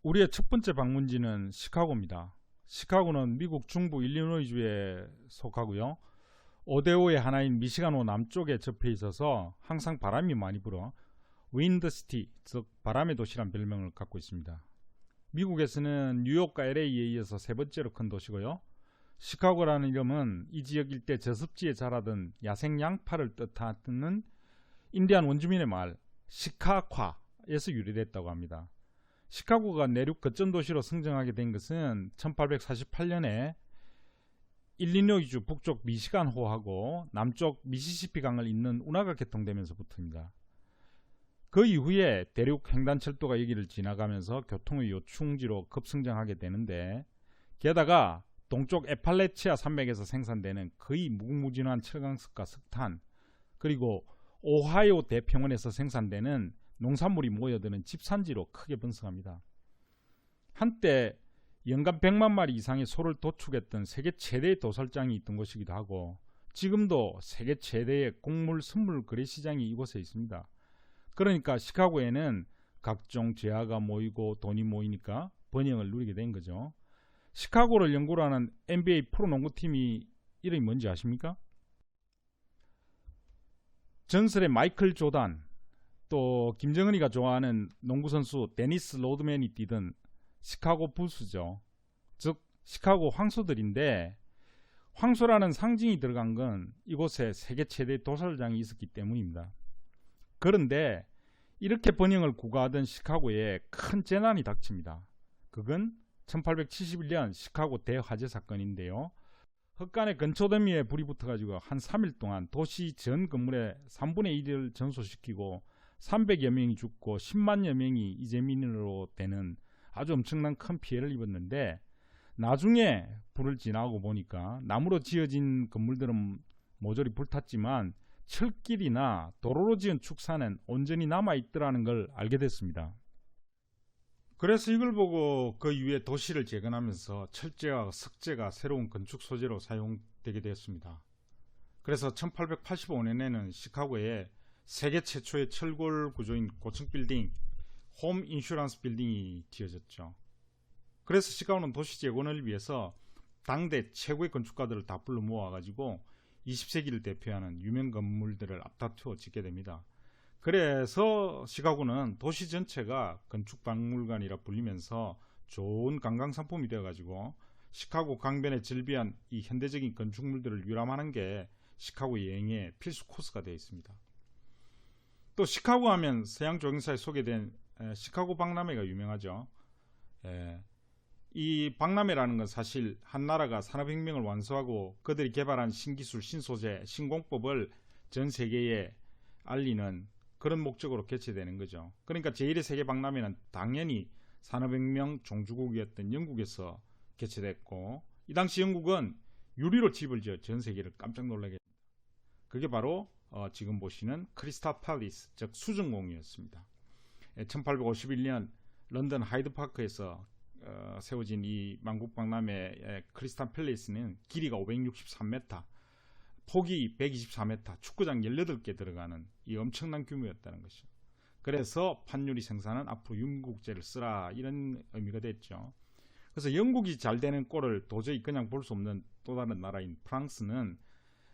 우리의 첫 번째 방문지는 시카고입니다. 시카고는 미국 중부 일리노이주에 속하고요. 오데오의 하나인 미시간호 남쪽에 접해 있어서 항상 바람이 많이 불어 윈드시티, 즉 바람의 도시란 별명을 갖고 있습니다. 미국에서는 뉴욕과 LA에 이어서 세 번째로 큰 도시고요. 시카고라는 이름은 이 지역 일대 저습지에 자라던 야생 양파를 뜻하는 인디안 원주민의 말 시카콰에서 유래됐다고 합니다. 시카고가 내륙 거점 도시로 성장하게 된 것은 1848년에 일리노이주 북쪽 미시간호하고 남쪽 미시시피 강을 잇는 운하가 개통되면서부터입니다. 그 이후에 대륙 횡단철도가 여기를 지나가면서 교통의 요충지로 급성장하게 되는데, 게다가 동쪽 에팔레치아 산맥에서 생산되는 거의 무궁무진한 철강석과 석탄, 그리고 오하이오 대평원에서 생산되는 농산물이 모여드는 집산지로 크게 번성합니다. 한때 연간 100만 마리 이상의 소를 도축했던 세계 최대의 도살장이 있던 곳이기도 하고, 지금도 세계 최대의 곡물 선물 거래 시장이 이곳에 있습니다. 그러니까 시카고에는 각종 재화가 모이고 돈이 모이니까 번영을 누리게 된 거죠. 시카고를 연구로 하는 NBA 프로농구팀이 이름이 뭔지 아십니까? 전설의 마이클 조단, 또 김정은이가 좋아하는 농구선수 데니스 로드맨이 뛰던 시카고 불스죠. 즉 시카고 황소들인데, 황소라는 상징이 들어간 건 이곳에 세계 최대 도살장이 있었기 때문입니다. 그런데 이렇게 번영을 구가하던 시카고에 큰 재난이 닥칩니다. 그건 1871년 시카고 대화재 사건인데요. 헛간에 건초더미에 불이 붙어가지고 한 3일 동안 도시 전 건물의 3분의 1을 전소시키고 300여 명이 죽고 10만여 명이 이재민으로 되는 아주 엄청난 큰 피해를 입었는데, 나중에 불을 지나고 보니까 나무로 지어진 건물들은 모조리 불탔지만 철길이나 도로로 지은 축사는 온전히 남아있더라는 걸 알게 됐습니다. 그래서 이걸 보고 그 이후에 도시를 재건하면서 철제와 석재가 새로운 건축 소재로 사용되게 되었습니다. 그래서 1885년에는 시카고에 세계 최초의 철골 구조인 고층 빌딩, 홈 인슈런스 빌딩이 지어졌죠. 그래서 시카고는 도시 재건을 위해서 당대 최고의 건축가들을 다 불러 모아가지고 20세기를 대표하는 유명 건물들을 앞다투어 짓게 됩니다. 그래서 시카고는 도시 전체가 건축박물관이라 불리면서 좋은 관광상품이 되어가지고 시카고 강변에 즐비한 이 현대적인 건축물들을 유람하는 게 시카고 여행의 필수 코스가 되어 있습니다. 또 시카고 하면 서양 조경사에 소개된 시카고 박람회가 유명하죠. 이 박람회라는 건 사실 한 나라가 산업혁명을 완수하고 그들이 개발한 신기술, 신소재, 신공법을 전 세계에 알리는 그런 목적으로 개최되는 거죠. 그러니까 제1회 세계 박람회는 당연히 산업혁명 종주국이었던 영국에서 개최됐고, 이 당시 영국은 유리로 집을 지어 전 세계를 깜짝 놀라게 했습니다. 그게 바로 지금 보시는 크리스탈 팰리스, 즉 수정궁이었습니다. 1851년 런던 하이드파크에서 세워진 이 만국박람회 크리스탈 팰리스는 길이가 563m, 폭이 124m, 축구장 18개 들어가는 이 엄청난 규모였다는 것이죠. 그래서 판유리 생산은 앞으로 영국제를 쓰라, 이런 의미가 됐죠. 그래서 영국이 잘 되는 꼴을 도저히 그냥 볼 수 없는 또 다른 나라인 프랑스는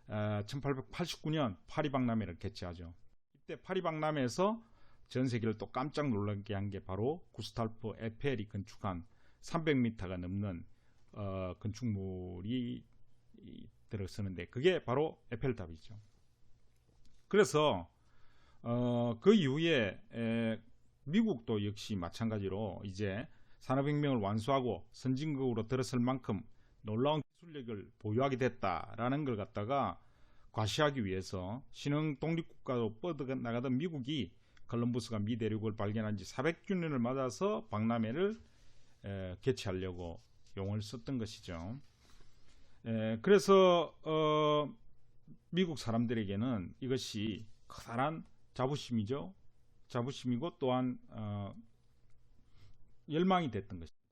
1889년 파리 박람회를 개최하죠. 이때 파리 박람회에서 전 세계를 또 깜짝 놀라게 한 게 바로 구스타프 에펠이 건축한 300m가 넘는 건축물이 들어서는데, 그게 바로 에펠탑이죠. 그래서 그 이후에 미국도 역시 마찬가지로 이제 산업혁명을 완수하고 선진국으로 들어설 만큼 놀라운 기술력을 보유하게 됐다라는 걸 갖다가 과시하기 위해서 신흥 독립국가로 뻗어나가던 미국이 컬럼버스가 미 대륙을 발견한 지 400주년을 맞아서 박람회를 개최하려고 용을 썼던 것이죠. 그래서 미국 사람들에게는 이것이 커다란 자부심이죠. 자부심이고 또한 열망이 됐던 것입니다.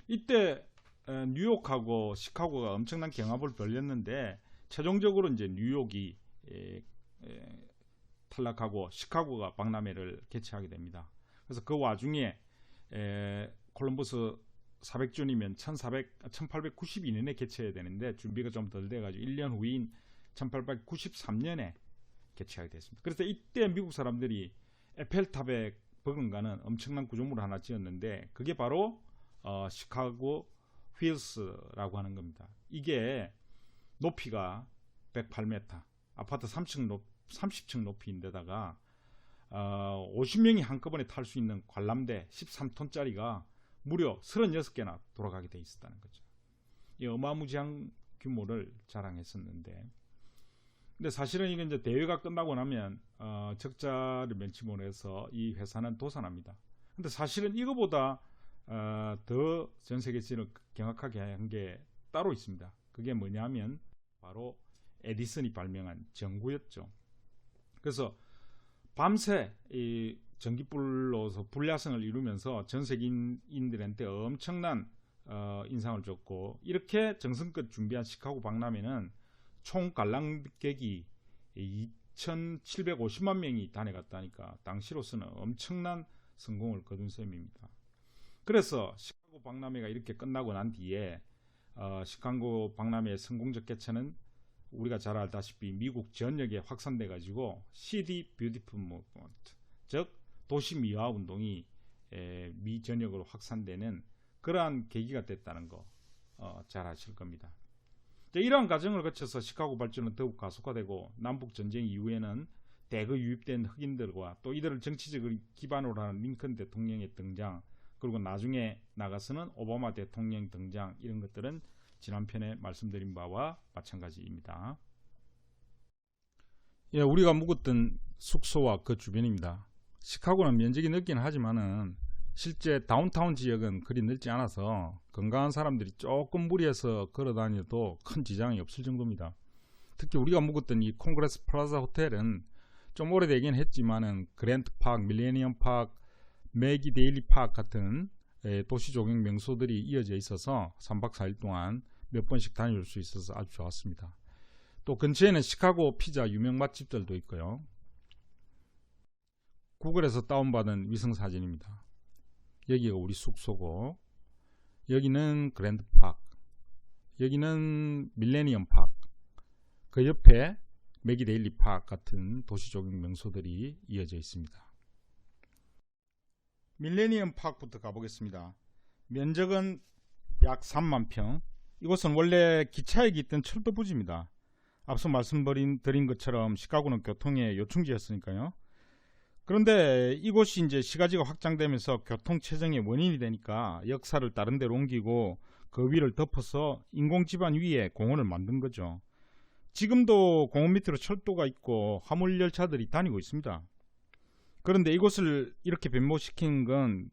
이때 뉴욕하고 시카고가 엄청난 경합을 벌였는데, 최종적으로 이제 뉴욕이 탈락하고 시카고가 박람회를 개최하게 됩니다. 그래서 그 와중에 콜럼버스 400주년이면 1892년에 개최해야 되는데 준비가 좀 덜 돼가지고 1년 후인 1893년에 개최하게 됐습니다. 그래서 이때 미국 사람들이 에펠탑에 버금가는 엄청난 구조물을 하나 지었는데 그게 바로 시카고 휠스라고 하는 겁니다. 이게 높이가 108m, 아파트 30층 높이인데다가 50명이 한꺼번에 탈 수 있는 관람대 13톤짜리가 무려 36개나 돌아가게 돼 있었다는 거죠. 이 어마무지한 규모를 자랑했었는데, 근데 사실은 이게 이제 대회가 끝나고 나면 적자를 면치 못해서 이 회사는 도산합니다. 근데 사실은 이거보다 더 전 세계적으로 경악하게 한 게 따로 있습니다. 그게 뭐냐면 바로 에디슨이 발명한 전구였죠. 그래서 밤새 이 전기불로서 불야성을 이루면서 전 세계인들한테 엄청난 인상을 줬고, 이렇게 정성껏 준비한 시카고 박람회는 총 관람객이 2,750만 명이 다녀갔다니까 당시로서는 엄청난 성공을 거둔 셈입니다. 그래서 시카고 박람회가 이렇게 끝나고 난 뒤에 시카고 박람회의 성공적 개최는 우리가 잘 알다시피 미국 전역에 확산돼 가지고 시티 뷰티풀 무브먼트, 즉 도시 미화 운동이 미 전역으로 확산되는 그러한 계기가 됐다는 거 잘 아실 겁니다. 이러한 과정을 거쳐서 시카고 발전은 더욱 가속화되고 남북 전쟁 이후에는 대거 유입된 흑인들과 또 이들을 정치적으로 기반으로 하는 링컨 대통령의 등장, 그리고 나중에 나가서는 오바마 대통령 등장, 이런 것들은 지난 편에 말씀드린 바와 마찬가지입니다. 예, 우리가 묵었던 숙소와 그 주변입니다. 시카고는 면적이 넓긴 하지만은 실제 다운타운 지역은 그리 넓지 않아서 건강한 사람들이 조금 무리해서 걸어 다녀도 큰 지장이 없을 정도입니다. 특히 우리가 묵었던 이 콩그레스 플라자 호텔은 좀 오래되긴 했지만은 그랜트 파크, 밀레니엄 파크, 매기 데일리 파크 같은 도시 조경 명소들이 이어져 있어서 3박 4일 동안 몇 번씩 다녀올 수 있어서 아주 좋았습니다. 또 근처에는 시카고 피자 유명 맛집들도 있고요. 구글에서 다운받은 위성사진입니다. 여기가 우리 숙소고, 여기는 그랜드 파크, 여기는 밀레니엄 파크, 그 옆에 매기 데일리 파크 같은 도시 조경 명소들이 이어져 있습니다. 밀레니엄 파크부터 가보겠습니다. 면적은 약 3만 평. 이곳은 원래 기차역이 있던 철도 부지입니다. 앞서 말씀드린 것처럼 시카고는 교통의 요충지였으니까요. 그런데 이곳이 이제 시가지가 확장되면서 교통 체증의 원인이 되니까 역사를 다른 데로 옮기고 그 위를 덮어서 인공지반 위에 공원을 만든 거죠. 지금도 공원 밑으로 철도가 있고 화물 열차들이 다니고 있습니다. 그런데 이곳을 이렇게 변모시킨 건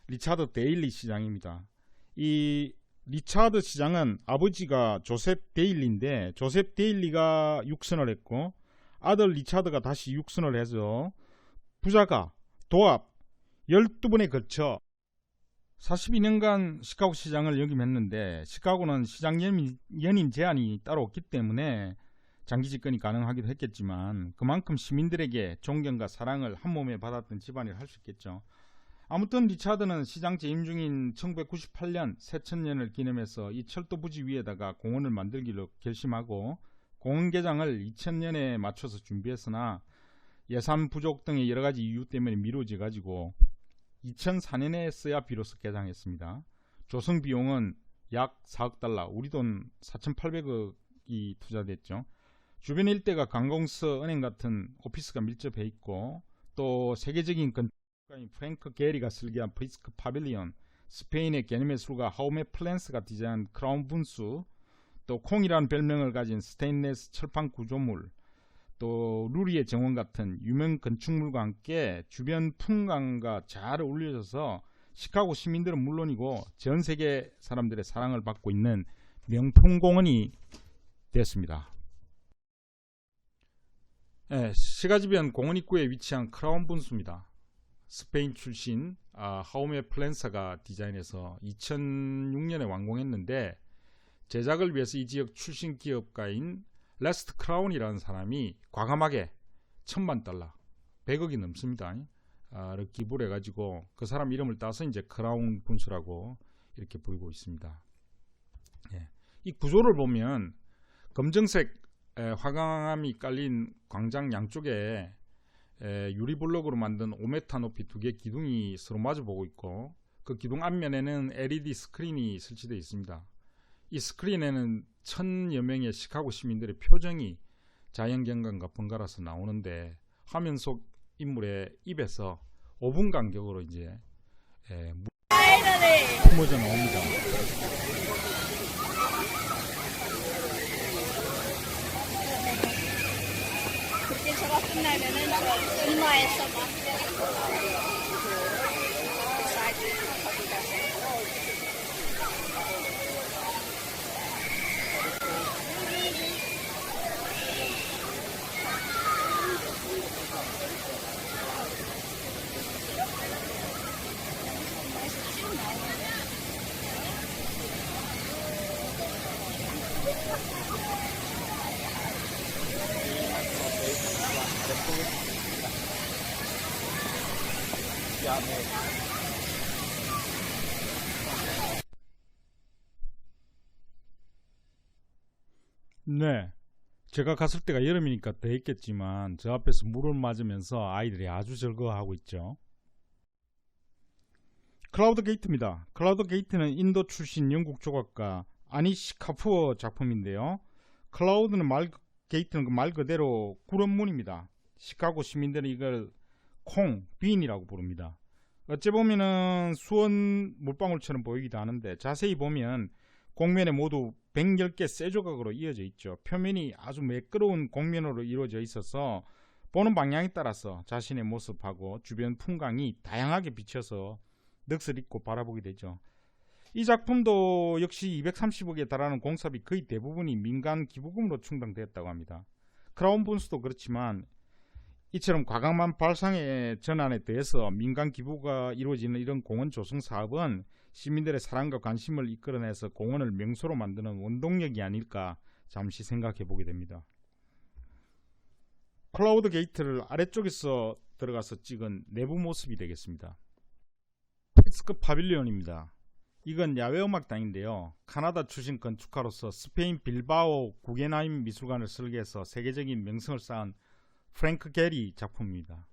리차드 데일리 시장입니다. 이 리차드 시장은 아버지가 조셉 데일리인데, 조셉 데일리가 육선을 했고 아들 리차드가 다시 육선을 해서 부자가 도합 12번에 걸쳐 42년간 시카고 시장을 역임했는데, 시카고는 시장 연임 제한이 따로 없기 때문에 장기 집권이 가능하기도 했겠지만 그만큼 시민들에게 존경과 사랑을 한몸에 받았던 집안이라 할 수 있겠죠. 아무튼 리차드는 시장 재임 중인 1998년 새천년을 기념해서 이 철도 부지 위에다가 공원을 만들기로 결심하고 공원 개장을 2000년에 맞춰서 준비했으나 예산 부족 등의 여러가지 이유 때문에 미뤄져 가지고 2004년에 써야 비로소 개장했습니다. 조성 비용은 약 4억 달러, 우리 돈 4,800억이 투자됐죠. 주변 일대가 관공서, 은행 같은 오피스가 밀접해 있고, 또 세계적인 건축가인 프랭크 게리가 설계한 프리스크 파빌리온, 스페인의 개념의 술가 하우메 플랜스가 디자인한 크라운 분수, 또 콩이라는 별명을 가진 스테인레스 철판 구조물, 또 루리의 정원 같은 유명 건축물과 함께 주변 풍광과 잘 어울려져서 시카고 시민들은 물론이고 전 세계 사람들의 사랑을 받고 있는 명품 공원이 됐습니다. 시가지변 공원 입구에 위치한 크라운 분수입니다. 스페인 출신 하우메 플랜사가 디자인해서 2006년에 완공했는데, 제작을 위해서 이 지역 출신 기업가인 레스트 크라운이라는 사람이 과감하게 $10,000,000, 100억이 넘습니다. 기부를 해가지고 그 사람 이름을 따서 이제 크라운 분수라고 이렇게 부르고 있습니다. 예. 이 구조를 보면 검정색 화강암이 깔린 광장 양쪽에 유리블록으로 만든 5m 높이 두 개 기둥이 서로 마주보고 있고, 그 기둥 앞면에는 LED 스크린이 설치되어 있습니다. 이 스크린에는 1000여 명의 시카고 시민들의 표정이 자연경관과 번갈아서 나오는데, 화면 속 인물의 입에서 5분 간격으로 이제 품어져 나옵니다. 그때 저가 끝나면은 저 이마에서 막 네, 제가 갔을 때가 여름이니까 더 했겠지만 저 앞에서 물을 맞으면서 아이들이 아주 즐거워하고 있죠. 클라우드 게이트입니다. 클라우드 게이트는 인도 출신 영국 조각가 아니시 카푸어 작품인데요. 클라우드는 게이트는 말 그대로 구름문입니다. 시카고 시민들은 이걸 빈이라고 부릅니다. 어찌 보면은 수원 물방울처럼 보이기도 하는데, 자세히 보면 곡면에 모두 110개 쇠조각으로 이어져 있죠. 표면이 아주 매끄러운 곡면으로 이루어져 있어서 보는 방향에 따라서 자신의 모습하고 주변 풍광이 다양하게 비쳐서 넋을 잃고 바라보게 되죠. 이 작품도 역시 230억에 달하는 공사비 거의 대부분이 민간 기부금으로 충당되었다고 합니다. 크라운 분수도 그렇지만 이처럼 과감한 발상의 전환에 대해서 민간 기부가 이루어지는 이런 공원 조성 사업은 시민들의 사랑과 관심을 이끌어내서 공원을 명소로 만드는 원동력이 아닐까 잠시 생각해 보게 됩니다. 클라우드 게이트를 아래쪽에서 들어가서 찍은 내부 모습이 되겠습니다. 프리츠크 파빌리온입니다. 이건 야외음악당인데요. 카나다 출신 건축가로서 스페인 빌바오 구겐하임 미술관을 설계해서 세계적인 명성을 쌓은 프랭크 게리 작품입니다.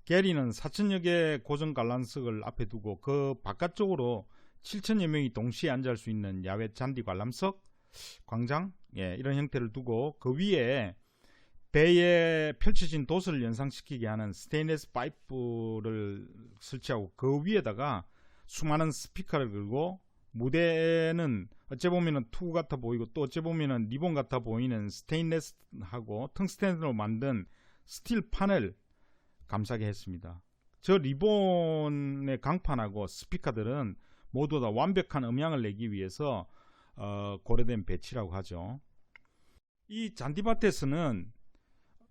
게리는 4000여 개의 고정 관람석을 앞에 두고 그 바깥쪽으로 7000여 명이 동시에 앉을 수 있는 야외 잔디 관람석, 광장, 이런 형태를 두고 그 위에 배에 펼쳐진 돛을 연상시키게 하는 스테인리스 파이프를 설치하고 그 위에다가 수많은 스피커를 걸고, 무대는 어째 보면은 투구 같아 보이고 또 어째 보면은 리본 같아 보이는 스테인리스하고 텅스텐으로 만든 스틸 판을 감싸게 했습니다. 저 리본의 강판하고 스피커들은 모두 다 완벽한 음향을 내기 위해서 고려된 배치라고 하죠. 이 잔디밭에서는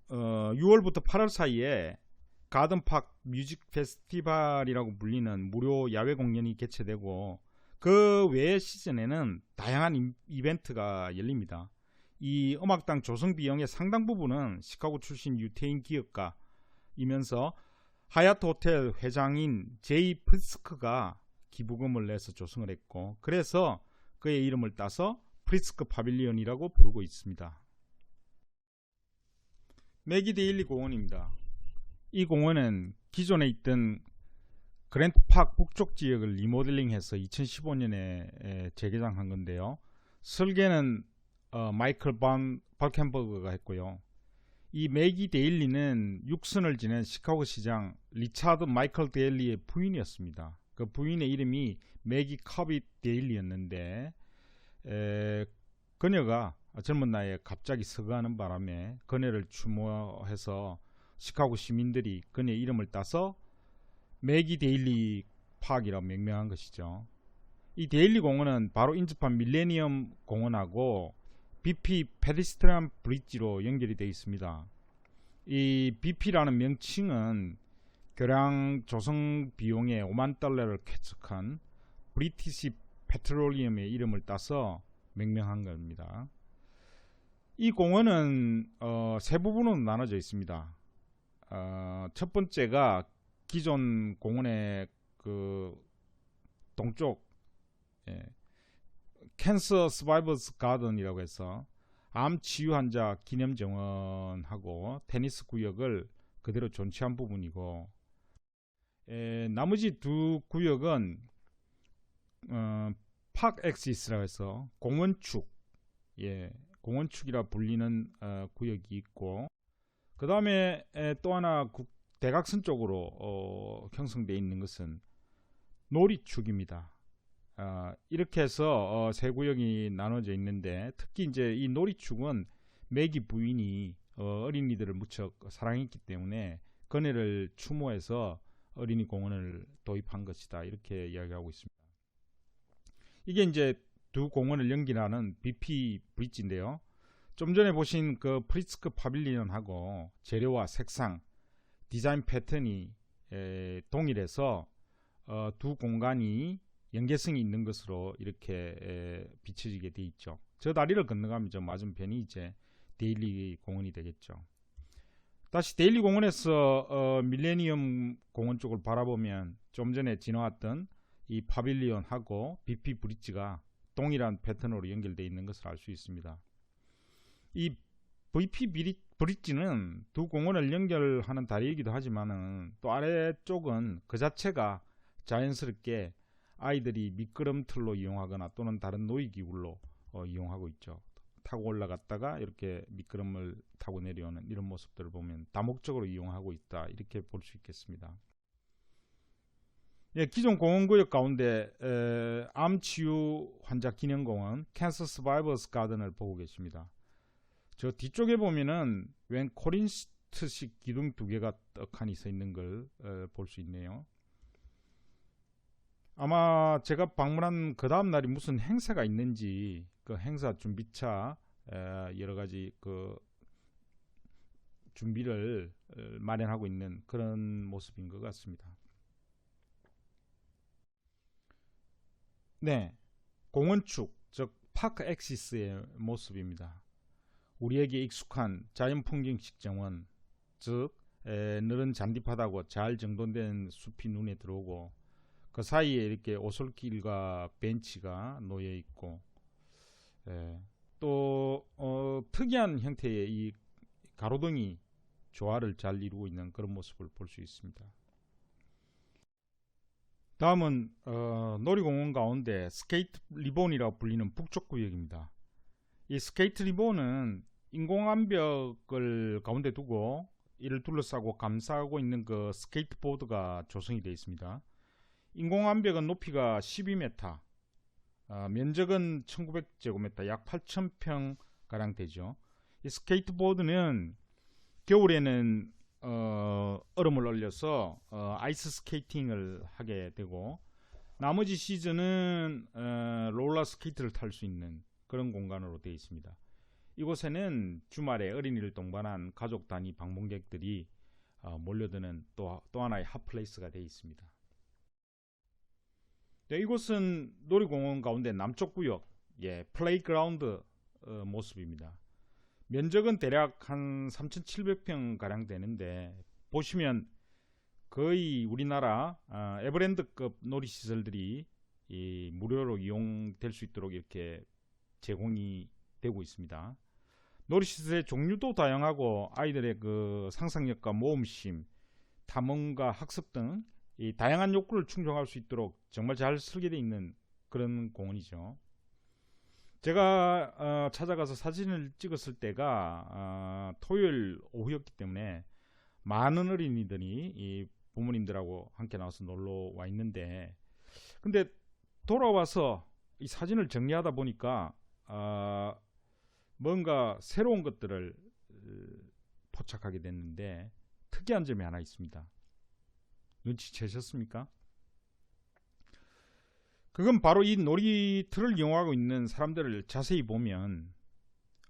6월부터 8월 사이에 가든파크 뮤직 페스티벌이라고 불리는 무료 야외 공연이 개최되고, 그 외의 시즌에는 다양한 이벤트가 열립니다. 이 음악당 조성 비용의 상당 부분은 시카고 출신 유태인 기업가이면서 하얏트 호텔 회장인 제이 프리츠크가 기부금을 내서 조성을 했고, 그래서 그의 이름을 따서 프리츠크 파빌리온이라고 부르고 있습니다. 매기 데일리 공원입니다. 이 공원은 기존에 있던 그랜트파크 북쪽 지역을 리모델링해서 2015년에 재개장한 건데요. 설계는 마이클 반 발켄버그가 했고요. 이 매기 데일리는 육선을 지낸 시카고 시장 리차드 마이클 데일리의 부인이었습니다. 그 부인의 이름이 매기 커비 데일리였는데, 그녀가 젊은 나이에 갑자기 서거하는 바람에 그녀를 추모해서 시카고 시민들이 그녀의 이름을 따서 매기 데일리 파크이라고 명명한 것이죠. 이 데일리 공원은 바로 인접한 밀레니엄 공원하고 BP 페데스트리안 브릿지로 연결이 되어 있습니다. 이 BP라는 명칭은 교량 조성 비용의 5만 달러를 쾌척한 브리티시 페트롤리엄의 이름을 따서 명명한 겁니다. 이 공원은 세 부분으로 나눠져 있습니다. 첫 번째가 기존 공원의 그 동쪽 캔서 서바이버스 가든이라고 해서 암 치유 환자 기념 정원하고 테니스 구역을 그대로 존치한 부분이고, 나머지 두 구역은 파크 엑시스라고 해서 공원축, 공원축이라 불리는 구역이 있고, 그 다음에 또 하나 대각선 쪽으로 형성되어 있는 것은 놀이축입니다. 이렇게 해서 세 구역이 나눠져 있는데, 특히 이제 이 놀이축은 매기 부인이 어린이들을 무척 사랑했기 때문에 그네를 추모해서 어린이 공원을 도입한 것이다, 이렇게 이야기하고 있습니다. 이게 이제 두 공원을 연결하는 BP 브릿지인데요. 좀 전에 보신 그 프리츠크 파빌리언하고 재료와 색상, 디자인 패턴이 동일해서 두 공간이 연계성이 있는 것으로 이렇게 비춰지게 돼 있죠. 저 다리를 건너가면 저 맞은편이 이제 데일리 공원이 되겠죠. 다시 데일리 공원에서 밀레니엄 공원 쪽을 바라보면 좀 전에 지나왔던 이 파빌리언하고 BP 브릿지가 동일한 패턴으로 연결되어 있는 것을 알 수 있습니다. 이 BP 브릿지는 두 공원을 연결하는 다리이기도 하지만은 또 아래쪽은 그 자체가 자연스럽게 아이들이 미끄럼틀로 이용하거나 또는 다른 놀이기구로 이용하고 있죠. 타고 올라갔다가 이렇게 미끄럼을 타고 내려오는 이런 모습들을 보면 다목적으로 이용하고 있다, 이렇게 볼 수 있겠습니다. 기존 공원구역 가운데 암치유 환자 기념공원 캔서 서바이버스 가든을 보고 계십니다. 저 뒤쪽에 보면은 웬 코린스트식 기둥 두 개가 떡하니 서 있는 걸 볼 수 있네요. 아마 제가 방문한 그 다음 날이 무슨 행사가 있는지 그 행사 준비차 여러 가지 그 준비를 마련하고 있는 그런 모습인 것 같습니다. 네, 공원축, 즉 파크 엑시스의 모습입니다. 우리에게 익숙한 자연 풍경식 정원, 즉 느른 잔디바닥하고 잘 정돈된 숲이 눈에 들어오고, 그 사이에 이렇게 오솔길과 벤치가 놓여 있고, 또 특이한 형태의 이 가로등이 조화를 잘 이루고 있는 그런 모습을 볼 수 있습니다. 다음은 놀이공원 가운데 스케이트 리본이라고 불리는 북쪽 구역입니다. 이 스케이트 리본은 인공암벽을 가운데 두고 이를 둘러싸고 감싸고 있는 그 스케이트보드가 조성이 되어 있습니다. 인공암벽은 높이가 12m, 면적은 1900제곱미터, 약 8000평 가량 되죠. 이 스케이트보드는 겨울에는 얼음을 얼려서 아이스 스케이팅을 하게 되고, 나머지 시즌은 롤러 스케이트를 탈 수 있는 그런 공간으로 되어 있습니다. 이곳에는 주말에 어린이를 동반한 가족 단위 방문객들이 몰려드는 또 하나의 핫플레이스가 되어 있습니다. 네, 이곳은 놀이공원 가운데 남쪽 구역, 플레이그라운드 모습입니다. 면적은 대략 한 3,700평 가량 되는데, 보시면 거의 우리나라 에버랜드급 놀이시설들이 무료로 이용될 수 있도록 이렇게 제공이 되고 있습니다. 놀이시설의 종류도 다양하고 아이들의 그 상상력과 모험심, 탐험과 학습 등 이 다양한 욕구를 충족할 수 있도록 정말 잘 설계되어 있는 그런 공원이죠. 제가 찾아가서 사진을 찍었을 때가 토요일 오후였기 때문에 많은 어린이들이 이 부모님들하고 함께 나와서 놀러 와 있는데, 근데 돌아와서 이 사진을 정리하다 보니까 뭔가 새로운 것들을 포착하게 됐는데, 특이한 점이 하나 있습니다. 눈치채셨습니까? 그건 바로 이 놀이터를 이용하고 있는 사람들을 자세히 보면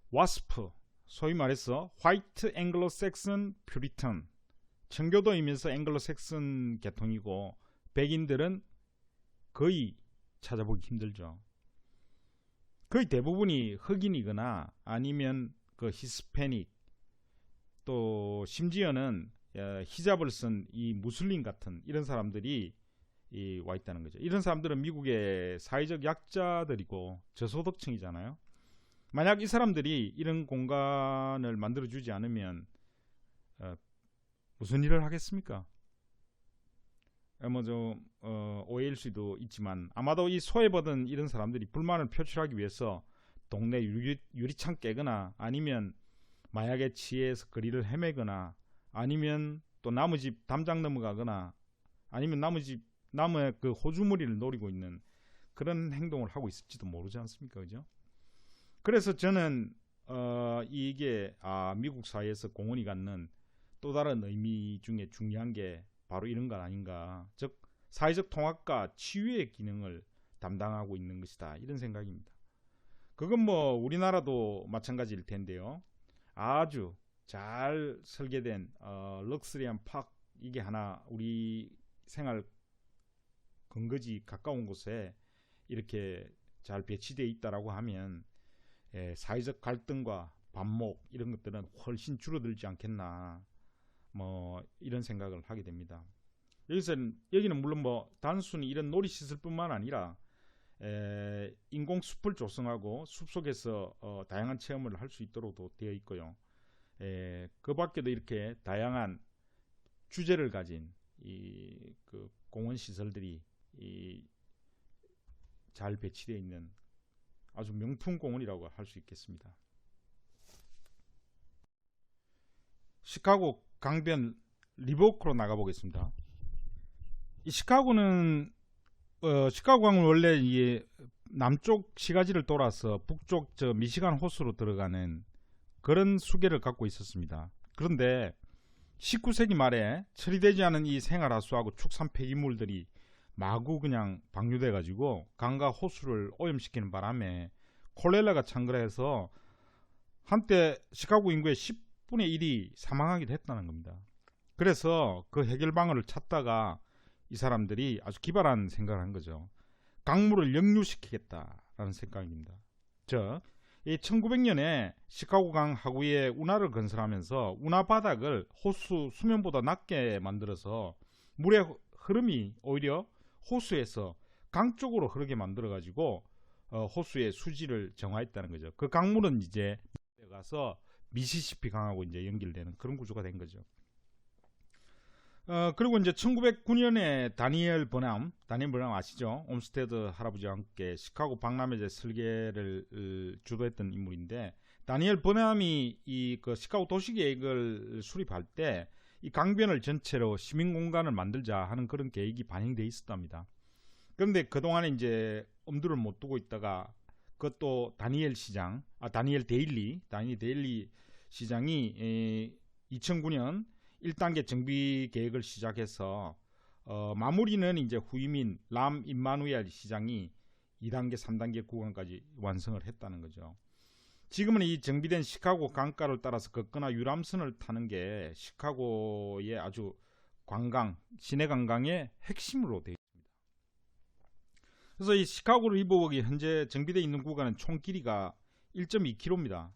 와스프, 소위 말해서 화이트 앵글로 섹슨 퓨리턴, 청교도이면서 앵글로 섹슨 계통이고, 백인들은 거의 찾아보기 힘들죠. 거의 대부분이 흑인이거나 아니면 그 히스패닉, 또 심지어는 히잡을 쓴 이 무슬림 같은 이런 사람들이 와 있다는 거죠. 이런 사람들은 미국의 사회적 약자들이고 저소득층이잖아요. 만약 이 사람들이 이런 공간을 만들어주지 않으면 무슨 일을 하겠습니까? 뭐좀 오해일 수도 있지만 아마도 이 소외받은 이런 사람들이 불만을 표출하기 위해서 동네 유리창 깨거나 아니면 마약에 취해서 거리를 헤매거나 아니면 또 나무집 담장 넘어가거나 아니면 나무의 그 호주머니를 노리고 있는 그런 행동을 하고 있을지도 모르지 않습니까? 그죠? 그래서 저는 이게 미국 사회에서 공헌이 갖는 또 다른 의미 중에 중요한 게 바로 이런 것 아닌가. 즉 사회적 통합과 치유의 기능을 담당하고 있는 것이다. 이런 생각입니다. 그건 뭐 우리나라도 마찬가지일 텐데요. 아주 잘 설계된 럭셔리한 파크 이게 하나 우리 생활 근거지 가까운 곳에 이렇게 잘 배치되어 있다라고 하면 사회적 갈등과 반목 이런 것들은 훨씬 줄어들지 않겠나 뭐 이런 생각을 하게 됩니다. 여기는 물론 뭐 단순히 이런 놀이시설뿐만 아니라 인공 숲을 조성하고 숲속에서 다양한 체험을 할 수 있도록도 되어 있고요. 그 밖에도 이렇게 다양한 주제를 가진 그 공원 시설들이 잘 배치되어 있는 아주 명품 공원이라고 할 수 있겠습니다. 시카고 강변 리버워크로 나가보겠습니다. 이 시카고는 시카고 강은 원래 이 남쪽 시가지를 돌아서 북쪽 저 미시간 호수로 들어가는 그런 수계를 갖고 있었습니다. 그런데 19세기 말에 처리되지 않은 이 생활하수하고 축산 폐기물들이 마구 그냥 방류돼 가지고 강과 호수를 오염시키는 바람에 콜레라가 창궐해서 한때 시카고 인구의 10분의 1이 사망하기도 했다는 겁니다. 그래서 그 해결 방안을 찾다가 이 사람들이 아주 기발한 생각을 한 거죠. 강물을 역류시키겠다라는 생각입니다. 즉, 이 1900년에 시카고 강 하구에 운하를 건설하면서 운하 바닥을 호수 수면보다 낮게 만들어서 물의 흐름이 오히려 호수에서 강 쪽으로 흐르게 만들어 가지고 호수의 수질을 정화했다는 거죠. 그 강물은 이제 가서 미시시피 강하고 이제 연결되는 그런 구조가 된 거죠. 그리고 이제 1909년에 다니엘 버남 아시죠? 옴스테드 할아버지와 함께 시카고 박람회제 설계를 주도했던 인물인데, 다니엘 버남이 그 시카고 도시계획을 수립할 때 이 강변을 전체로 시민 공간을 만들자 하는 그런 계획이 반영돼 있었답니다. 그런데 그동안에 이제 엄두를 못 두고 있다가 그것도 다니엘 데일리 시장이 2009년 1단계 정비 계획을 시작해서 마무리는 이제 후임인 람 임마누엘 시장이 2단계, 3단계 구간까지 완성을 했다는 거죠. 지금은 이 정비된 시카고 강가를 따라서 걷거나 유람선을 타는 게 시카고의 아주 시내 관광의 핵심으로 되어 있습니다. 그래서 이 시카고 리버워크가 현재 정비되어 있는 구간은 총 길이가 1.2km입니다.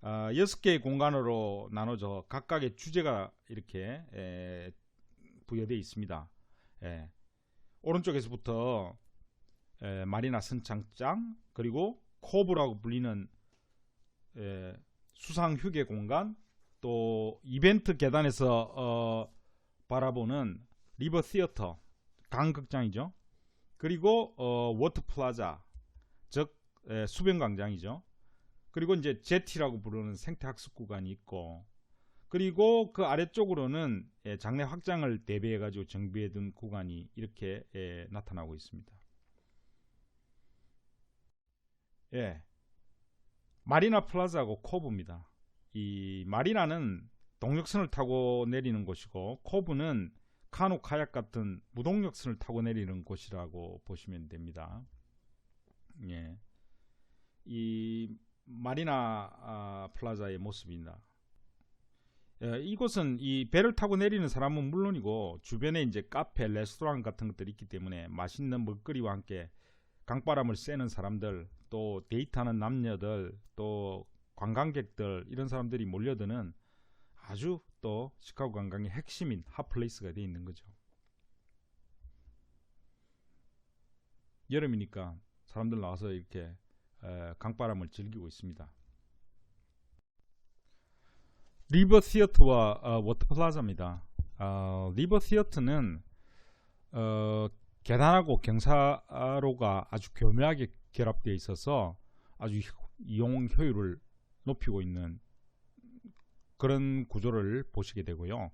6개의 공간으로 나눠져 각각의 주제가 이렇게 부여되어 있습니다. 오른쪽에서부터 마리나 선착장, 그리고 코브라고 불리는 수상 휴게 공간, 또 이벤트 계단에서 바라보는 리버 시어터, 강극장이죠. 그리고 워터 플라자, 즉 수변 광장이죠. 그리고 이제 제티라고 부르는 생태 학습 구간이 있고, 그리고 그 아래쪽으로는 장내 확장을 대비해 가지고 정비해 둔 구간이 이렇게 나타나고 있습니다. 마리나 플라자하고 코브입니다. 이 마리나는 동력선을 타고 내리는 곳이고, 코브는 카누 카약 같은 무동력선을 타고 내리는 곳이라고 보시면 됩니다. 이 마리나 플라자의 모습입니다. 이곳은 이 배를 타고 내리는 사람은 물론이고 주변에 이제 카페, 레스토랑 같은 것들이 있기 때문에 맛있는 먹거리와 함께 강바람을 쐬는 사람들, 또 데이트하는 남녀들, 또 관광객들, 이런 사람들이 몰려드는 아주 또 시카고 관광의 핵심인 핫플레이스가 되어 있는 거죠. 여름이니까 사람들 나와서 이렇게 강바람을 즐기고 있습니다. 리버 시어터와 워터 플라자입니다. 리버 시어터는 계단하고 경사로가 아주 교묘하게 결합되어 있어서 아주 이용 효율을 높이고 있는 그런 구조를 보시게 되고요.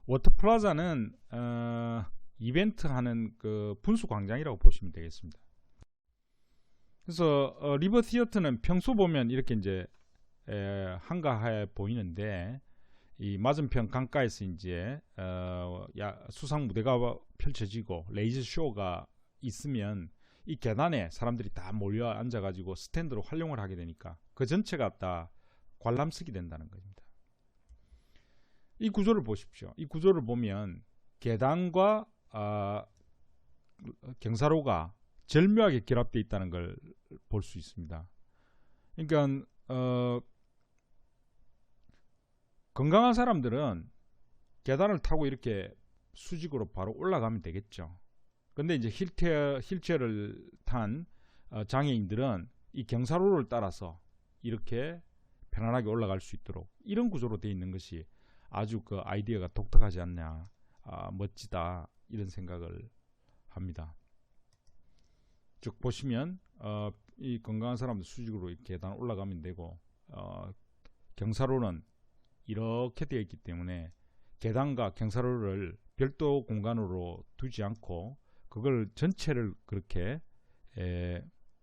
워터 플라자는 이벤트 하는 그 분수 광장이라고 보시면 되겠습니다. 그래서 리버 시어터는 평소 보면 이렇게 이제 한가해 보이는데 이 맞은편 강가에서 이제 수상 무대가 펼쳐지고 레이저 쇼가 있으면 이 계단에 사람들이 다 몰려 앉아가지고 스탠드로 활용을 하게 되니까 그 전체가 다 관람석이 된다는 겁니다. 이 구조를 보십시오. 이 구조를 보면 계단과 경사로가 절묘하게 결합되어 있다는 걸 볼 수 있습니다. 그러니까 건강한 사람들은 계단을 타고 이렇게 수직으로 바로 올라가면 되겠죠. 근데 이제 휠체어를 탄 장애인들은 이 경사로를 따라서 이렇게 편안하게 올라갈 수 있도록 이런 구조로 되어 있는 것이 아주 그 아이디어가 독특하지 않냐, 멋지다 이런 생각을 합니다. 쭉 보시면 이 건강한 사람들 수직으로 이렇게 계단 올라가면 되고 경사로는 이렇게 되어 있기 때문에 계단과 경사로를 별도 공간으로 두지 않고 그걸 전체를 그렇게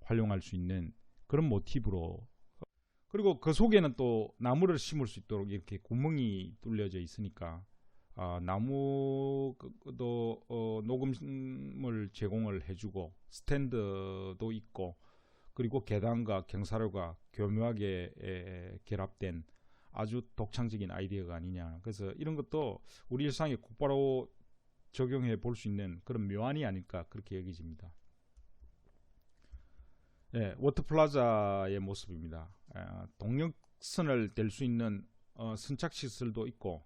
활용할 수 있는 그런 모티브로, 그리고 그 속에는 또 나무를 심을 수 있도록 이렇게 구멍이 뚫려져 있으니까 나무도 녹음을 제공을 해주고 스탠드도 있고 그리고 계단과 경사로가 교묘하게 결합된 아주 독창적인 아이디어가 아니냐. 그래서 이런 것도 우리 일상에 곧바로 적용해 볼 수 있는 그런 묘안이 아닐까 그렇게 여겨집니다. 워터플라자의 모습입니다. 동력선을 댈 수 있는 선착시설도 있고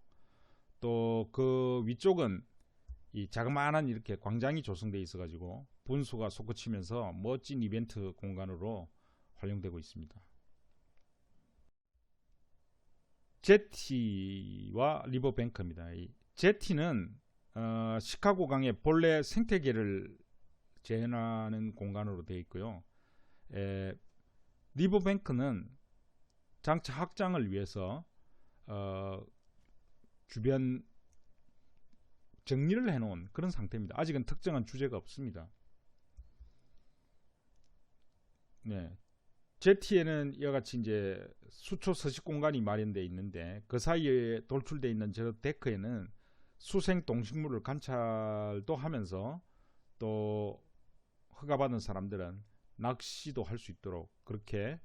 또 그 위쪽은 이 자그마한 이렇게 광장이 조성되어 있어 가지고 분수가 솟구치면서 멋진 이벤트 공간으로 활용되고 있습니다. 제티와 리버뱅크입니다. 이 제티는 시카고 강의 본래 생태계를 재현하는 공간으로 되어 있고요. 리버뱅크는 장차 확장을 위해서 주변 정리를 해놓은 그런 상태입니다. 아직은 특정한 주제가 없습니다. 제티에는 이와 같이 이제 수초 서식 공간이 마련되어 있는데 그 사이에 돌출되어 있는 저 데크에는 수생 동식물을 관찰도 하면서 또 허가받은 사람들은 낚시도 할 수 있도록 그렇게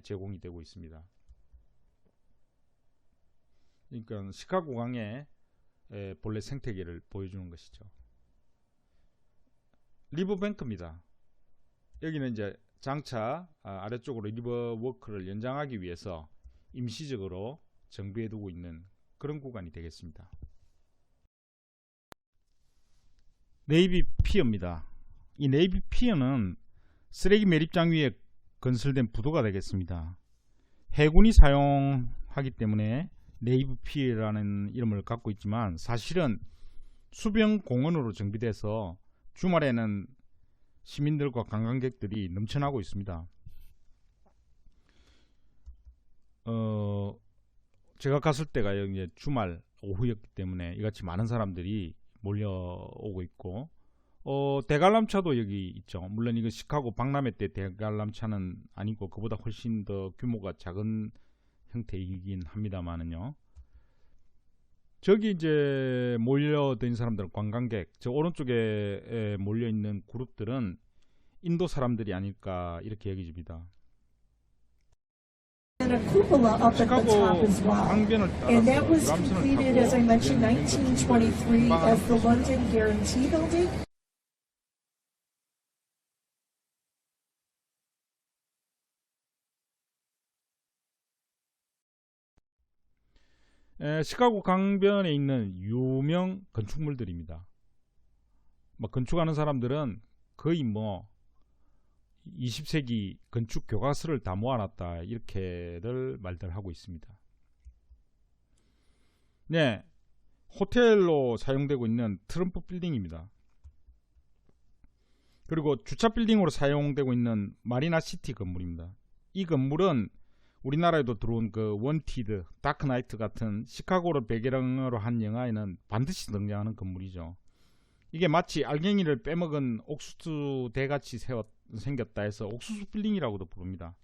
제공이 되고 있습니다. 그러니까 시카고 강의 본래 생태계를 보여주는 것이죠. 리버뱅크입니다. 여기는 이제 장차 아래쪽으로 리버워크를 연장하기 위해서 임시적으로 정비해 두고 있는 그런 구간이 되겠습니다. 네이비 피어입니다. 이 네이비 피어는 쓰레기 매립장 위에 건설된 부도가 되겠습니다. 해군이 사용하기 때문에 네이비 피어라는 이름을 갖고 있지만 사실은 수변 공원으로 정비돼서 주말에는 시민들과 관광객들이 넘쳐나고 있습니다. 제가 갔을 때가 이제 주말 오후였기 때문에 이같이 많은 사람들이 몰려오고 있고 대관람차도 여기 있죠. 물론 이거 시카고 박람회 때 대관람차는 아니고 그보다 훨씬 더 규모가 작은 형태이긴 합니다만은요. 저기 이제 몰려든 사람들은 관광객, 저 오른쪽에 몰려있는 그룹들은 인도 사람들이 아닐까 이렇게 여겨집니다. And a cupola up at the top 시카고 as well. 강변을 And that 따라서 was 유람선을 completed, as I 타고 mentioned, 여행 1923 as the London Guarantee Building. 시카고 강변에 있는 유명 건축물들입니다. 뭐 건축하는 사람들은 거의 뭐 20세기 건축 교과서를 다 모아놨다 이렇게들 말들 하고 있습니다. 네, 호텔로 사용되고 있는 트럼프 빌딩입니다. 그리고 주차 빌딩으로 사용되고 있는 마리나 시티 건물입니다. 이 건물은 우리나라에도 들어온 그 원티드, 다크나이트 같은 시카고를 배경으로 한 영화에는 반드시 등장하는 건물이죠. 이게 마치 알갱이를 빼먹은 옥수수 대같이 생겼다 해서 옥수수 빌딩이라고도 부릅니다.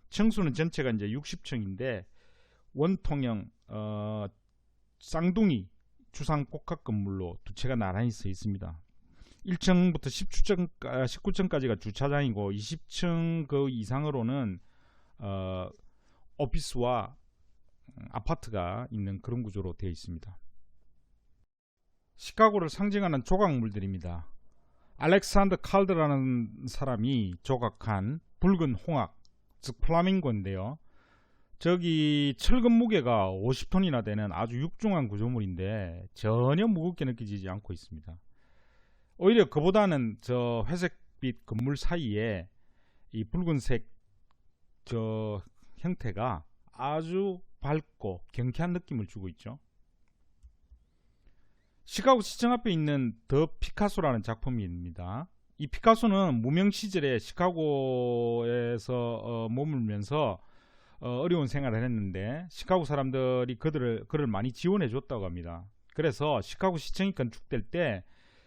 층수는 전체가 이제 60층인데 원통형 쌍둥이 주상 복합 건물로 두 채가 나란히 서 있습니다. 1층부터 19층까지가 주차장이고 20층 그 이상으로는 오피스와 아파트가 있는 그런 구조로 되어 있습니다. 시카고를 상징하는 조각물들입니다. 알렉산더 칼드라는 사람이 조각한 붉은 홍학, 즉 플라밍고인데요. 저기 철근 무게가 50톤이나 되는 아주 육중한 구조물인데 전혀 무겁게 느껴지지 않고 있습니다. 오히려 그보다는 저 회색빛 건물 사이에 이 붉은색 저 형태가 아주 밝고 경쾌한 느낌을 주고 있죠. 시카고 시청 앞에 있는 더 피카소라는 작품입니다. 이 피카소는 무명 시절에 시카고에서 머물면서 어려운 생활을 했는데 시카고 사람들이 그를 많이 지원해 줬다고 합니다. 그래서 시카고 시청이 건축될 때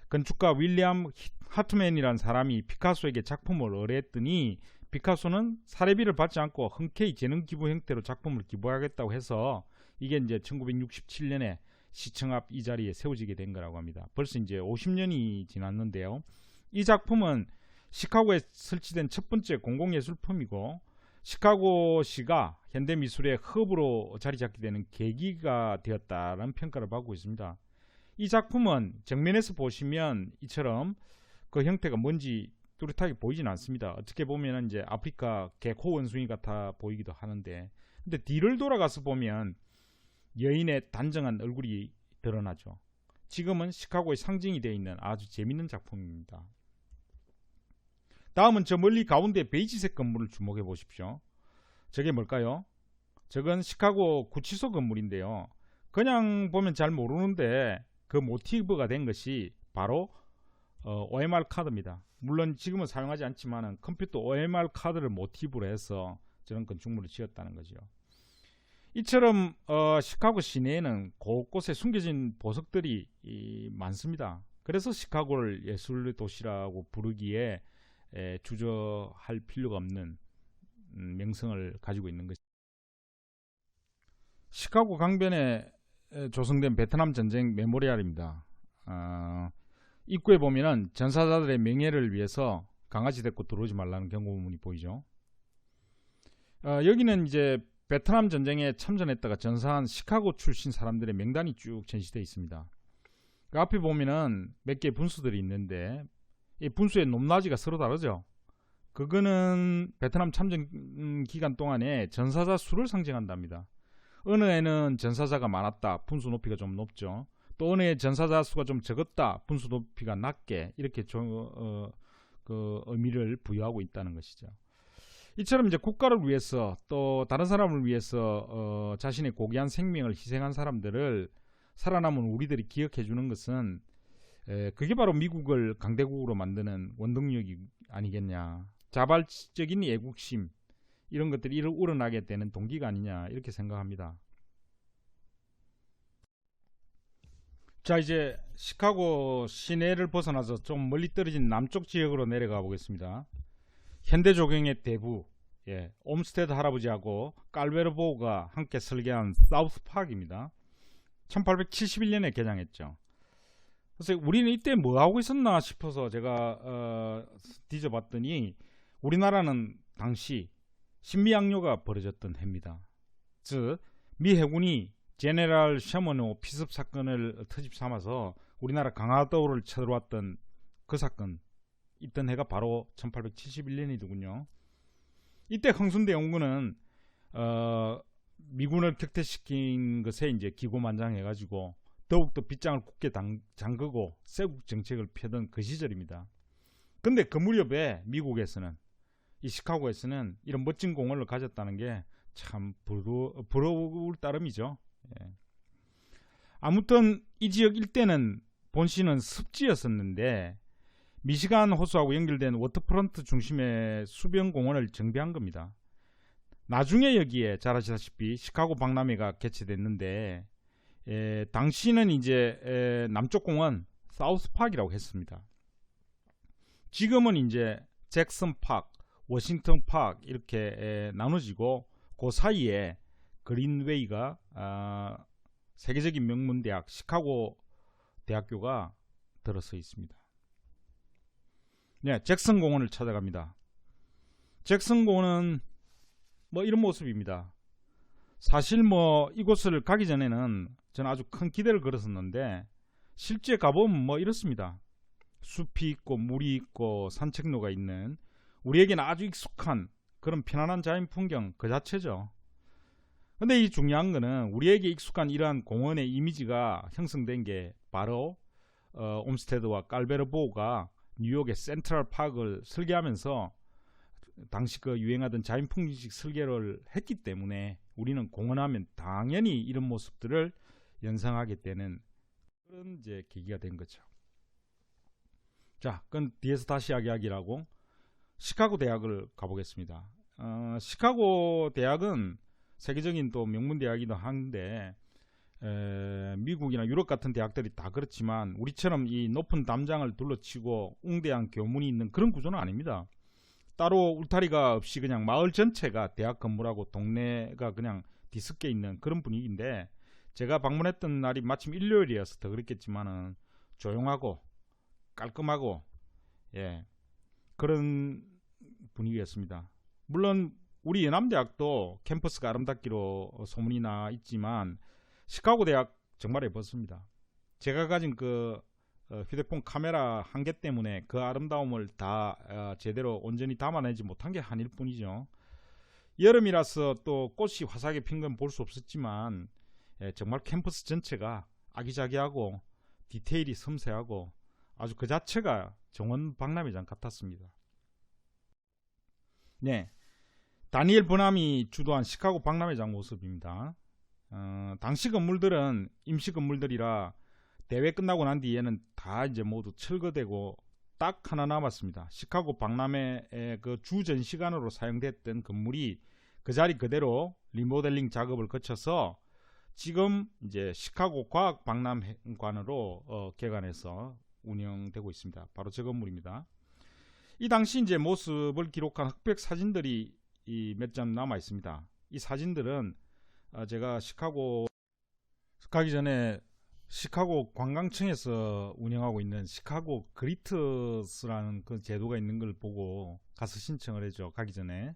건축가 윌리엄 하트맨이라는 사람이 피카소에게 작품을 의뢰했더니 피카소는 사례비를 받지 않고 흔쾌히 재능 기부 형태로 작품을 기부하겠다고 해서 이게 이제 1967년에 시청 앞 이 자리에 세워지게 된 거라고 합니다. 벌써 이제 50년이 지났는데요. 이 작품은 시카고에 설치된 첫 번째 공공예술품이고 시카고시가 현대미술의 허브로 자리잡게 되는 계기가 되었다는 평가를 받고 있습니다. 이 작품은 정면에서 보시면 이처럼 그 형태가 뭔지 뚜렷하게 보이진 않습니다. 어떻게 보면 이제 아프리카 개코 원숭이 같아 보이기도 하는데, 근데 뒤를 돌아가서 보면 여인의 단정한 얼굴이 드러나죠. 지금은 시카고의 상징이 되어 있는 아주 재밌는 작품입니다. 다음은 저 멀리 가운데 베이지색 건물을 주목해 보십시오. 저게 뭘까요? 저건 시카고 구치소 건물인데요. 그냥 보면 잘 모르는데 그 모티브가 된 것이 바로 OMR 카드입니다. 물론 지금은 사용하지 않지만 컴퓨터 OMR 카드를 모티브로 해서 저런 건축물을 지었다는 거죠. 이처럼 시카고 시내에는 곳곳에 숨겨진 보석들이 많습니다. 그래서 시카고를 예술의 도시라고 부르기에 주저할 필요가 없는 명성을 가지고 있는 것입니다. 시카고 강변에 조성된 베트남 전쟁 메모리알입니다. 입구에 보면은 전사자들의 명예를 위해서 강아지 데리고 들어오지 말라는 경고문이 보이죠. 여기는 이제 베트남 전쟁에 참전했다가 전사한 시카고 출신 사람들의 명단이 쭉 전시되어 있습니다. 그 앞에 보면은 몇 개의 분수들이 있는데 이 분수의 높낮이가 서로 다르죠. 그거는 베트남 참전 기간 동안에 전사자 수를 상징한답니다. 어느 애는 전사자가 많았다, 분수 높이가 좀 높죠. 또 어느 애 전사자 수가 좀 적었다, 분수 높이가 낮게, 이렇게 그 의미를 부여하고 있다는 것이죠. 이처럼 이제 국가를 위해서 또 다른 사람을 위해서 자신의 고귀한 생명을 희생한 사람들을 살아남은 우리들이 기억해 주는 것은 그게 바로 미국을 강대국으로 만드는 원동력이 아니겠냐. 자발적인 애국심, 이런 것들이 우러나게 되는 동기가 아니냐, 이렇게 생각합니다. 자, 이제 시카고 시내를 벗어나서 좀 멀리 떨어진 남쪽 지역으로 내려가 보겠습니다. 현대 조경의 대부, 옴스테드 할아버지하고 깔베르보우가 함께 설계한 사우스 파크입니다. 1871년에 개장했죠. 그래서 우리는 이때 뭐 하고 있었나 싶어서 제가 뒤져봤더니 우리나라는 당시 신미양요가 벌어졌던 해입니다. 즉 미 해군이 제네럴 셔먼호 피습 사건을 터집 삼아서 우리나라 강화도를 쳐들어왔던 그 사건 있던 해가 바로 1871년이더군요. 이때 흥순대 연구는 미군을 격퇴시킨 것에 이제 기고만장해가지고 더욱더 빗장을 굳게 잠그고 쇄국 정책을 펴던 그 시절입니다. 근데 그 무렵에 미국에서는, 이 시카고에서는 이런 멋진 공원을 가졌다는 게 참 부러울 따름이죠. 예. 아무튼 이 지역 일대는 본시는 습지였었는데 미시간 호수하고 연결된 워터프런트 중심의 수변 공원을 정비한 겁니다. 나중에 여기에 잘 아시다시피 시카고 박람회가 개최됐는데 당시는 이제 남쪽 공원 사우스 파크이라고 했습니다. 지금은 이제 잭슨 파크, 워싱턴 파크 이렇게 나눠지고 그 사이에 그린웨이가 세계적인 명문 대학 시카고 대학교가 들어서 있습니다. 네, 잭슨 공원을 찾아갑니다. 잭슨 공원은 뭐 이런 모습입니다. 사실 뭐 이곳을 가기 전에는 저는 아주 큰 기대를 걸었었는데 실제 가보면 뭐 이렇습니다. 숲이 있고 물이 있고 산책로가 있는, 우리에게는 아주 익숙한 그런 편안한 자연 풍경 그 자체죠. 근데 이 중요한 거는 우리에게 익숙한 이러한 공원의 이미지가 형성된 게 바로 옴스테드와 깔베르보우가 뉴욕의 센트럴 파크를 설계하면서 당시 그 유행하던 자연풍景설계를 했기 때문에 우리는 공원하면 당연히 이런 모습들을 연상하게 되는 그런 이제 계기가 된 거죠. 자, 그건 뒤에서 다시 이야기하기라고 시카고 대학을 가보겠습니다. 시카고 대학은 세계적인 또 명문 대학이기도 한데 미국이나 유럽 같은 대학들이 다 그렇지만 우리처럼 이 높은 담장을 둘러치고 웅대한 교문이 있는 그런 구조는 아닙니다. 따로 울타리가 없이 그냥 마을 전체가 대학 건물하고 동네가 그냥 뒤섞여 있는 그런 분위기인데, 제가 방문했던 날이 마침 일요일이어서 더 그랬겠지만은 조용하고 깔끔하고 그런 분위기였습니다. 물론 우리 연암대학도 캠퍼스가 아름답기로 소문이 나 있지만 시카고 대학 정말 예뻤습니다. 제가 가진 그 휴대폰 카메라 한계 때문에 그 아름다움을 다 제대로 온전히 담아내지 못한 게 한일 뿐이죠. 여름이라서 또 꽃이 화사하게 핀 건 볼 수 없었지만 정말 캠퍼스 전체가 아기자기하고 디테일이 섬세하고 아주 그 자체가 정원 박람회장 같았습니다. 네, 다니엘 버남이 주도한 시카고 박람회장 모습입니다. 당시 건물들은 임시 건물들이라 대회 끝나고 난 뒤에는 다 이제 모두 철거되고 딱 하나 남았습니다. 시카고 박람회의 그 주 전시관으로 사용됐던 건물이 그 자리 그대로 리모델링 작업을 거쳐서 지금 이제 시카고 과학 박람관으로 개관해서 운영되고 있습니다. 바로 저 건물입니다. 이 당시 이제 모습을 기록한 흑백 사진들이 몇 점 남아 있습니다. 이 사진들은 제가 시카고 가기 전에 시카고 관광청에서 운영하고 있는 시카고 그리트스라는 그 제도가 있는 걸 보고 가서 신청을 했죠. 가기 전에.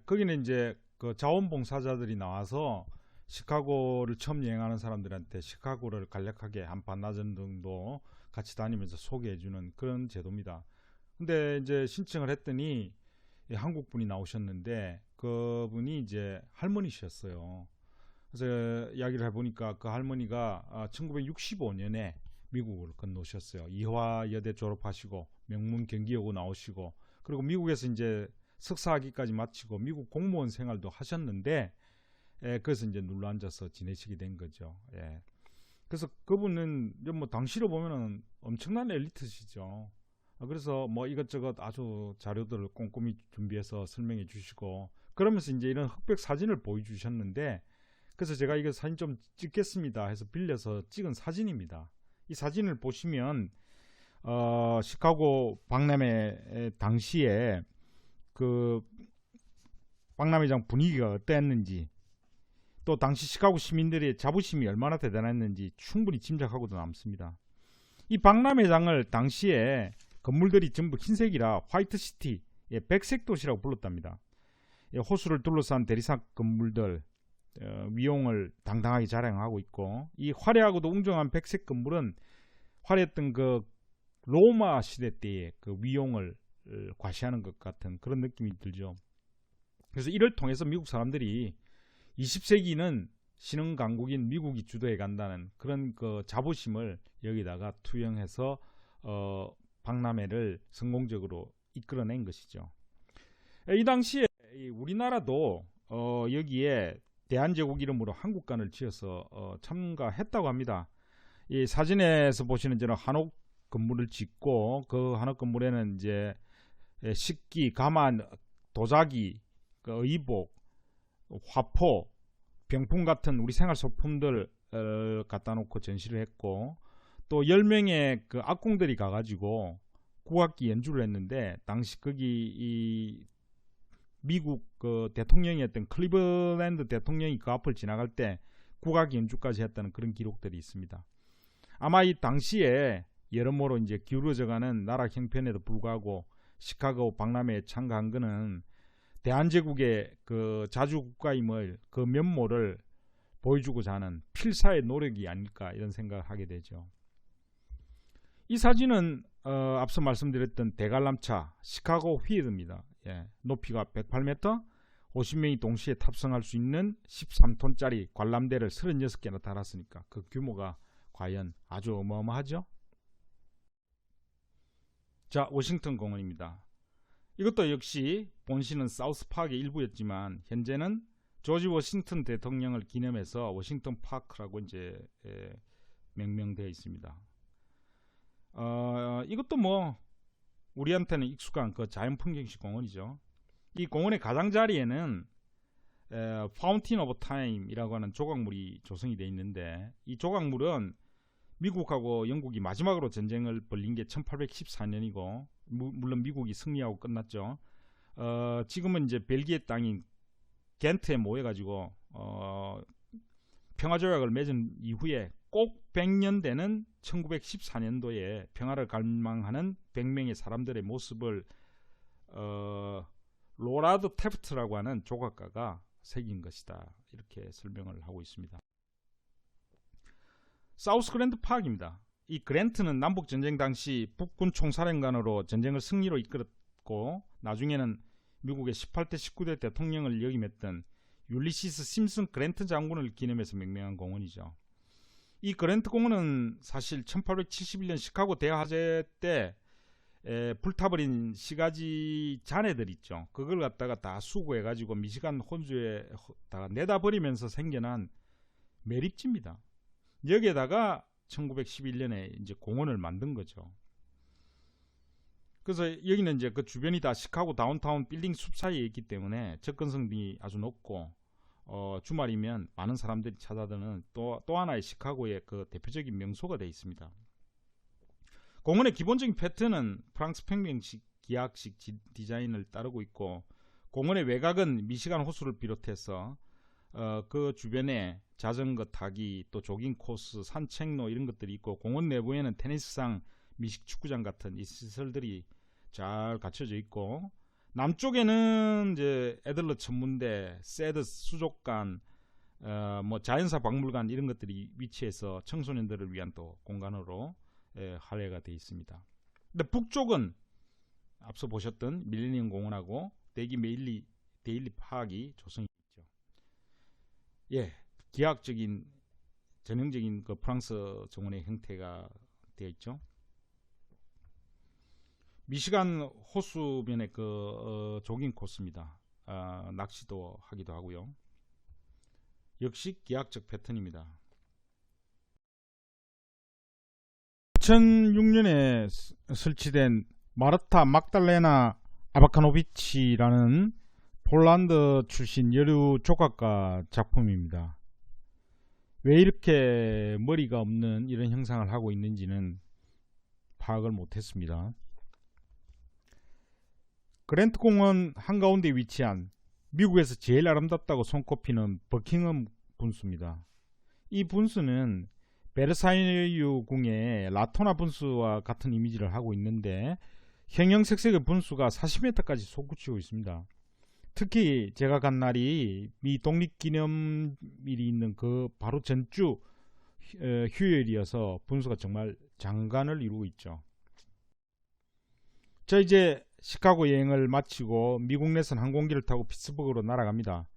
거기는 이제 그 자원봉사자들이 나와서 시카고를 처음 여행하는 사람들한테 시카고를 간략하게 한 반나절 정도 같이 다니면서 소개해주는 그런 제도입니다. 근데 이제 신청을 했더니 한국 분이 나오셨는데 그분이 이제 할머니셨어요. 그래서 이야기를 해보니까 그 할머니가 1965년에 미국을 건너오셨어요. 이화여대 졸업하시고 명문 경기여고 나오시고 그리고 미국에서 이제 석사학위까지 마치고 미국 공무원 생활도 하셨는데 그래서 이제 눌러앉아서 지내시게 된 거죠. 그래서 그분은 뭐 당시로 보면은 엄청난 엘리트시죠. 그래서 뭐 이것저것 아주 자료들을 꼼꼼히 준비해서 설명해 주시고 그러면서 이제 이런 흑백 사진을 보여주셨는데, 그래서 제가 이거 사진 좀 찍겠습니다 해서 빌려서 찍은 사진입니다. 이 사진을 보시면 시카고 박람회 당시에 그 박람회장 분위기가 어땠는지, 또 당시 시카고 시민들의 자부심이 얼마나 대단했는지 충분히 짐작하고도 남습니다. 이 박람회장을 당시에 건물들이 전부 흰색이라 화이트시티, 백색 도시라고 불렀답니다. 호수를 둘러싼 대리석 건물들, 위용을 당당하게 자랑하고 있고, 이 화려하고도 웅장한 백색 건물은 화려했던 그 로마 시대 때의 그 위용을 과시하는 것 같은 그런 느낌이 들죠. 그래서 이를 통해서 미국 사람들이 20세기는 신흥 강국인 미국이 주도해 간다는 그런 그 자부심을 여기다가 투영해서 박람회를 성공적으로 이끌어낸 것이죠. 이 당시에 우리나라도 여기에 대한제국 이름으로 한국관을 지어서 참가했다고 합니다. 이 사진에서 보시는 저는 한옥 건물을 짓고 그 한옥 건물에는 이제 식기, 가만, 도자기, 그 의복, 화포, 병풍 같은 우리 생활 소품들 갖다 놓고 전시를 했고 또 10명의 그 악공들이 가가지고 국악기 연주를 했는데 당시 거기 이 미국 그 대통령이었던 클리블랜드 대통령이 그 앞을 지나갈 때 국악 연주까지 했다는 그런 기록들이 있습니다. 아마 이 당시에 여러모로 이제 기울어져가는 나라 형편에도 불구하고 시카고 박람회에 참가한 것은 대한제국의 그 자주국가임을 그 면모를 보여주고자 하는 필사의 노력이 아닐까 이런 생각을 하게 되죠. 이 사진은 앞서 말씀드렸던 대관람차 시카고 휘드입니다. 높이가 108m, 50명이 동시에 탑승할 수 있는 13톤짜리 관람대를 36개나 달았으니까 그 규모가 과연 아주 어마어마하죠. 자, 워싱턴 공원입니다. 이것도 역시 본시는 사우스파크의 일부였지만 현재는 조지 워싱턴 대통령을 기념해서 워싱턴 파크라고 이제 명명되어 있습니다. 이것도 뭐 우리한테는 익숙한 그 자연풍경식 공원이죠. 이 공원의 가장자리에는 파운틴 오브 타임이라고 하는 조각물이 조성이 되어 있는데 이 조각물은 미국하고 영국이 마지막으로 전쟁을 벌린 게 1814년이고 물론 미국이 승리하고 끝났죠. 지금은 이제 벨기에 땅인 겐트에 모여가지고 평화조약을 맺은 이후에 꼭 100년 되는 1914년도에 평화를 갈망하는 100명의 사람들의 모습을 로라드 테프트라고 하는 조각가가 새긴 것이다. 이렇게 설명을 하고 있습니다. 사우스 그랜트 파크입니다. 이 그랜트는 남북전쟁 당시 북군 총사령관으로 전쟁을 승리로 이끌었고 나중에는 미국의 18대 19대 대통령을 역임했던 율리시스 심슨 그랜트 장군을 기념해서 명명한 공원이죠. 이 그랜트 공원은 사실 1871년 시카고 대화재 때 불타버린 시가지 잔해들 있죠. 그걸 갖다가 다 수거해가지고 미시간 혼주에다가 내다버리면서 생겨난 매립지입니다. 여기에다가 1911년에 이제 공원을 만든 거죠. 그래서 여기는 이제 그 주변이 다 시카고 다운타운 빌딩 숲 사이에 있기 때문에 접근성이 아주 높고 주말이면 많은 사람들이 찾아드는 또 하나의 시카고의 그 대표적인 명소가 되어 있습니다. 공원의 기본적인 패턴은 프랑스 평면식 기악식 디자인을 따르고 있고 공원의 외곽은 미시간 호수를 비롯해서 그 주변에 자전거 타기 또 조깅 코스, 산책로 이런 것들이 있고 공원 내부에는 테니스장, 미식 축구장 같은 이 시설들이 잘 갖춰져 있고 남쪽에는 이제 애들러 천문대, 새드 수족관, 뭐 자연사 박물관 이런 것들이 위치해서 청소년들을 위한 또 공간으로 할애가 되어 있습니다. 근데 북쪽은 앞서 보셨던 밀레니엄 공원하고 대기 데일리 파크이 조성이 있죠. 기하학적인 전형적인 그 프랑스 정원의 형태가 되어 있죠. 미시간 호수변의 그 조깅 코스입니다. 낚시도 하기도 하고요. 역시 기하학적 패턴입니다. 2006년에 설치된 마르타 막달레나 아바카노비치라는 폴란드 출신 여류 조각가 작품입니다. 왜 이렇게 머리가 없는 이런 형상을 하고 있는지는 파악을 못했습니다. 그랜트 공원 한가운데 위치한 미국에서 제일 아름답다고 손꼽히는 버킹엄 분수입니다. 이 분수는 베르사유 궁의 라토나 분수와 같은 이미지를 하고 있는데 형형색색의 분수가 40m까지 솟구치고 있습니다. 특히 제가 간 날이 미 독립기념일이 있는 그 바로 전주 휴일이어서 분수가 정말 장관을 이루고 있죠. 저 이제 시카고 여행을 마치고 미국 내선 항공기를 타고 피츠버그로 날아갑니다.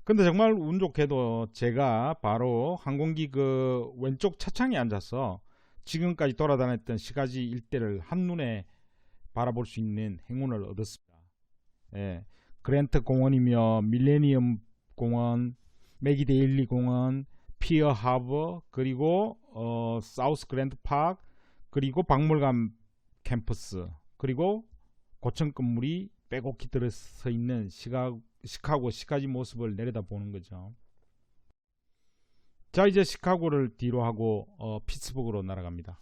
근데 정말 운 좋게도 제가 바로 항공기 그 왼쪽 차창에 앉아서 지금까지 돌아다녔던 시가지 일대를 한눈에 바라볼 수 있는 행운을 얻었습니다. 예, 그랜트 공원이며 밀레니엄 공원, 맥이데일리 공원, 피어 하버, 그리고 사우스 그랜드 파크, 그리고 박물관 캠퍼스, 그리고 고층 건물이 빼곡히 들어서 있는 시카고 시가지 모습을 내려다보는 거죠. 자, 이제 시카고를 뒤로 하고 피츠버그로 날아갑니다.